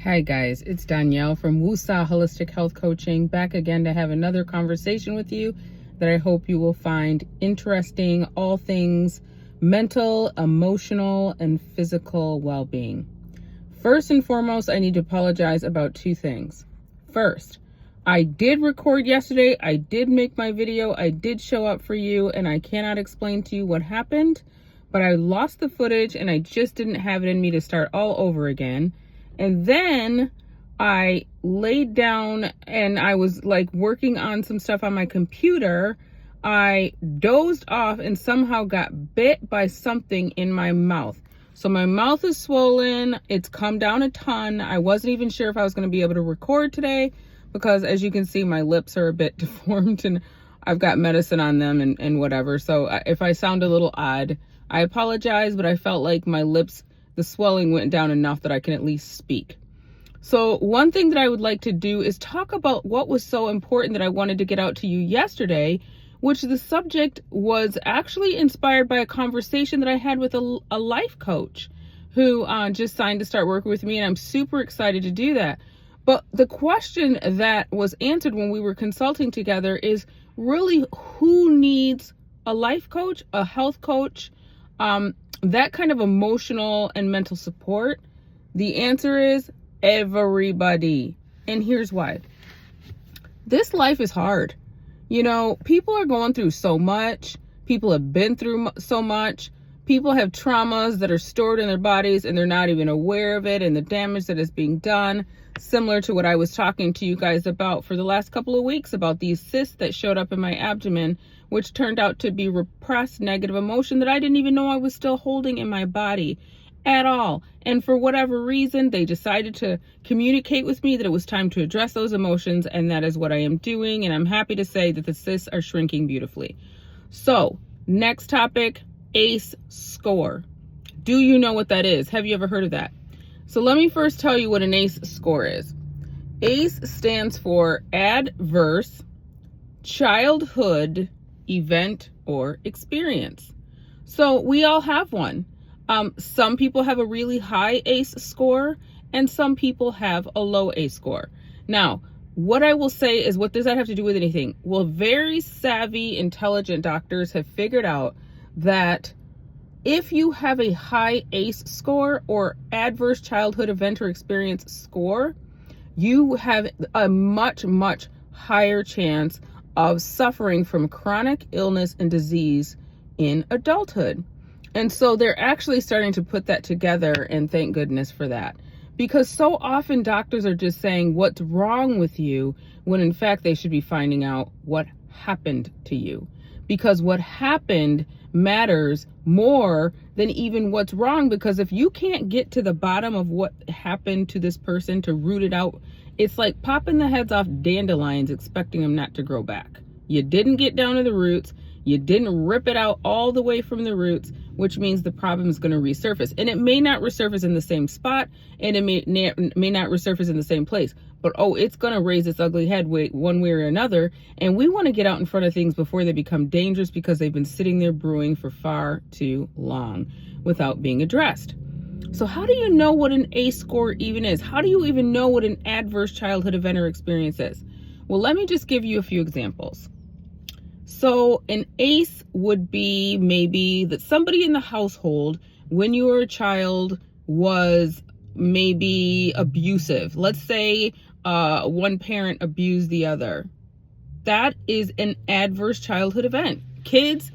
Hi guys, it's Danielle from Wusa Holistic Health Coaching, back again to have another conversation with you that I hope you will find interesting, all things mental, emotional, and physical well-being. First and foremost, I need to apologize about two things. First, I did record yesterday, I did make my video, I did show up for you, and I cannot explain to you what happened, but I lost the footage and I just didn't have it in me to start all over again. And then I laid down and I was like working on some stuff on my computer. I dozed off and somehow got bit by something in my mouth. So my mouth is swollen. It's come down a ton. I wasn't even sure if I was going to be able to record today because, as you can see, my lips are a bit deformed and I've got medicine on them and whatever. So if I sound a little odd, I apologize, but I felt like my lips, the swelling went down enough that I can at least speak. So one thing that I would like to do is talk about what was so important that I wanted to get out to you yesterday, which the subject was actually inspired by a conversation that I had with a life coach who just signed to start working with me, and I'm super excited to do that. But the question that was answered when we were consulting together is really, who needs a life coach, a health coach, that kind of emotional and mental support? The answer is everybody. And here's why. This life is hard. You know, people are going through so much. People have been through so much. People have traumas that are stored in their bodies and they're not even aware of it, and the damage that is being done, similar to what I was talking to you guys about for the last couple of weeks about these cysts that showed up in my abdomen, which turned out to be repressed negative emotion that I didn't even know I was still holding in my body at all. And for whatever reason, they decided to communicate with me that it was time to address those emotions, and that is what I am doing. And I'm happy to say that the cysts are shrinking beautifully. So, next topic, ACE score. Do you know what that is? Have you ever heard of that? So let me first tell you what an ACE score is. ACE stands for Adverse Childhood Event or Experience. So we all have one. Some people have a really high ACE score and some people have a low ACE score. Now, what I will say is, what does that have to do with anything? Well, very savvy, intelligent doctors have figured out that if you have a high ACE score or adverse childhood event or experience score, you have a much, much higher chance of suffering from chronic illness and disease in adulthood. And so they're actually starting to put that together, and thank goodness for that. Because so often doctors are just saying what's wrong with you, when in fact they should be finding out what happened to you. Because what happened matters more than even what's wrong, because if you can't get to the bottom of what happened to this person to root it out, it's like popping the heads off dandelions expecting them not to grow back. You didn't get down to the roots. You didn't rip it out all the way from the roots, which means the problem is going to resurface. And it may not resurface in the same spot, and it may not resurface in the same place. But, it's going to raise its ugly head one way or another. And we want to get out in front of things before they become dangerous, because they've been sitting there brewing for far too long without being addressed. So how do you know what an ACE score even is? How do you even know what an adverse childhood event or experience is? Well, let me just give you a few examples. So an ACE would be maybe that somebody in the household, when you were a child, was maybe abusive. Let's say one parent abused the other. That is an adverse childhood event. Kids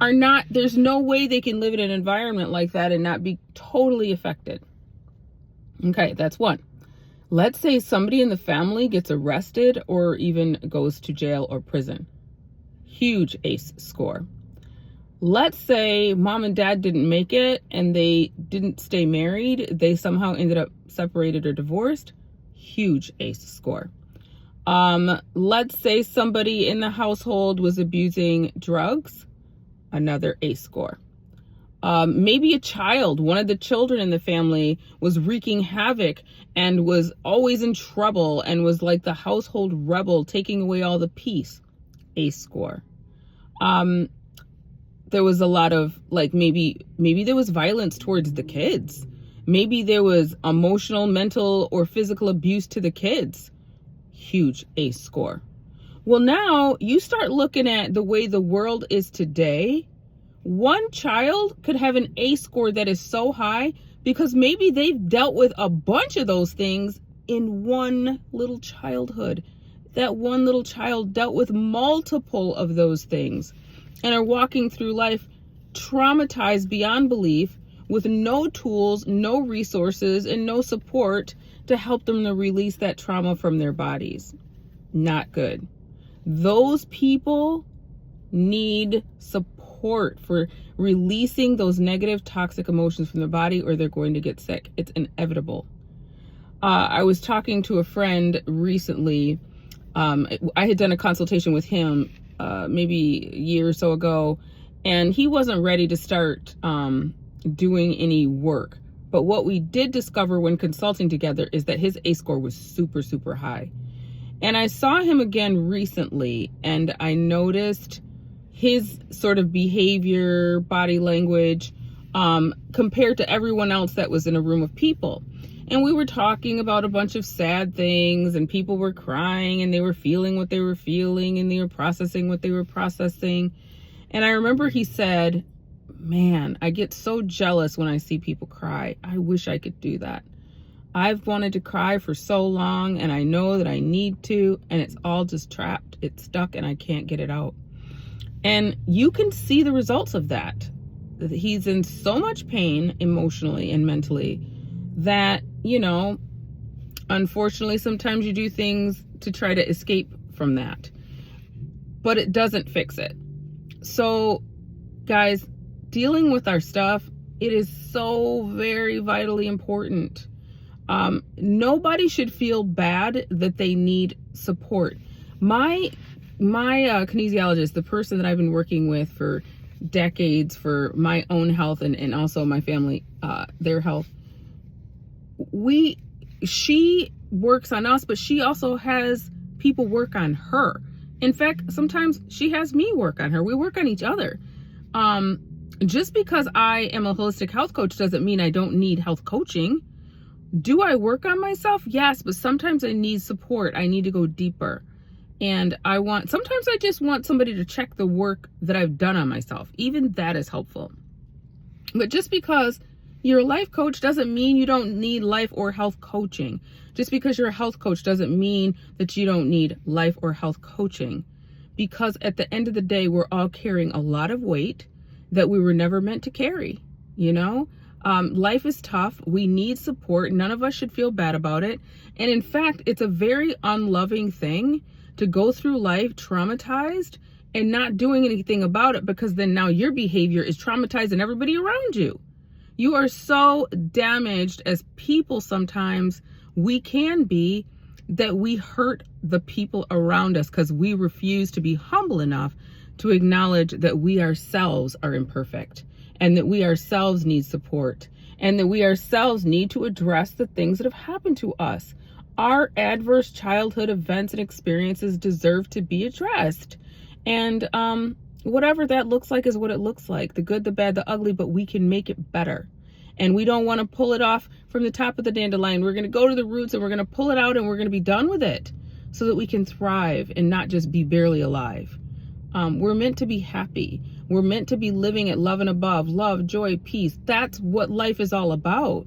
are not, there's no way they can live in an environment like that and not be totally affected. Okay, that's one. Let's say somebody in the family gets arrested or even goes to jail or prison. Huge ACE score. Let's say mom and dad didn't make it and they didn't stay married. They somehow ended up separated or divorced. Huge ACE score. Let's say somebody in the household was abusing drugs. Another ACE score. Maybe a child, one of the children in the family was wreaking havoc and was always in trouble and was like the household rebel, taking away all the peace. ACE score. There was a lot of maybe there was violence towards the kids Maybe there was emotional, mental, or physical abuse to the kids. Huge ACE score. Well, now you start looking at the way the world is today. One child could have an ACE score that is so high because maybe they've dealt with a bunch of those things in one little childhood. That one little child dealt with multiple of those things and are walking through life traumatized beyond belief with no tools, no resources, and no support to help them to release that trauma from their bodies. Not good. Those people need support for releasing those negative, toxic emotions from their body, or they're going to get sick. It's inevitable. I was talking to a friend recently. I had done a consultation with him maybe a year or so ago, and he wasn't ready to start doing any work. But what we did discover when consulting together is that his ACE score was super, super high. And I saw him again recently, and I noticed his sort of behavior, body language, compared to everyone else that was in a room of people. And we were talking about a bunch of sad things, and people were crying, and they were feeling what they were feeling, and they were processing what they were processing. And I remember he said, "Man, I get so jealous when I see people cry. I wish I could do that. I've wanted to cry for so long, and I know that I need to, and it's all just trapped. It's stuck, and I can't get it out." And you can see the results of that. He's in so much pain emotionally and mentally that, unfortunately, sometimes you do things to try to escape from that, but it doesn't fix it. So, guys, dealing with our stuff, it is so very vitally important. Nobody should feel bad that they need support. My kinesiologist, the person that I've been working with for decades for my own health and also my family, their health, she works on us, but she also has people work on her. In fact, sometimes she has me work on her. We work on each other. Just because I am a holistic health coach doesn't mean I don't need health coaching. Do I work on myself? Yes, but sometimes I need support. I need to go deeper. And sometimes I just want somebody to check the work that I've done on myself. Even that is helpful. But just because you're a life coach doesn't mean you don't need life or health coaching. Just because you're a health coach doesn't mean that you don't need life or health coaching. Because at the end of the day, we're all carrying a lot of weight that we were never meant to carry. Life is tough. We need support. None of us should feel bad about it. And in fact, it's a very unloving thing to go through life traumatized and not doing anything about it, because then now your behavior is traumatizing everybody around you. You are so damaged as people sometimes, we can be, that we hurt the people around us because we refuse to be humble enough to acknowledge that we ourselves are imperfect and that we ourselves need support and that we ourselves need to address the things that have happened to us. Our adverse childhood events and experiences deserve to be addressed. And whatever that looks like is what it looks like. The good, the bad, the ugly, but we can make it better. And we don't want to pull it off from the top of the dandelion. We're going to go to the roots and we're going to pull it out and we're going to be done with it so that we can thrive and not just be barely alive. We're meant to be happy. We're meant to be living at love and above, love, joy, peace. That's what life is all about.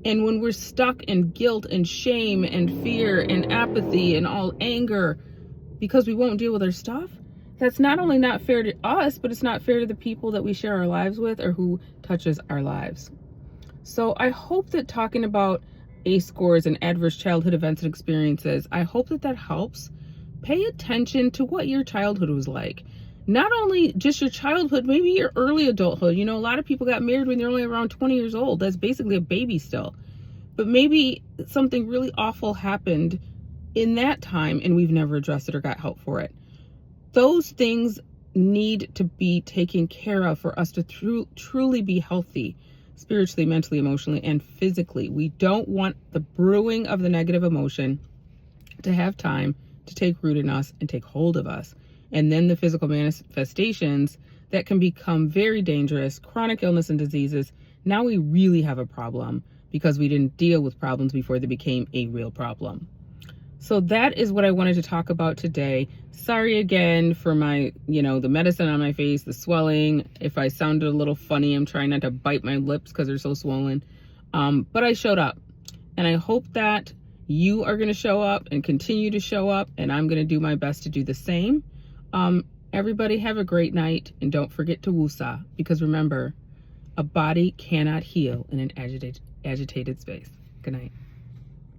And when we're stuck in guilt and shame and fear and apathy and all anger because we won't deal with our stuff, that's not only not fair to us, but it's not fair to the people that we share our lives with or who touches our lives. So I hope that talking about ACE scores and adverse childhood events and experiences, I hope that helps. Pay attention to what your childhood was like. Not only just your childhood, maybe your early adulthood. A lot of people got married when they're only around 20 years old. That's basically a baby still. But maybe something really awful happened in that time and we've never addressed it or got help for it. Those things need to be taken care of for us to truly be healthy, spiritually, mentally, emotionally, and physically. We don't want the brewing of the negative emotion to have time to take root in us and take hold of us. And then the physical manifestations that can become very dangerous, chronic illness and diseases. Now we really have a problem because we didn't deal with problems before they became a real problem. So that is what I wanted to talk about today. Sorry again for my, the medicine on my face, the swelling. If I sounded a little funny, I'm trying not to bite my lips because they're so swollen. But I showed up, and I hope that you are going to show up and continue to show up, and I'm going to do my best to do the same. Everybody have a great night, and don't forget to woosah, because remember, a body cannot heal in an agitated space. Good night.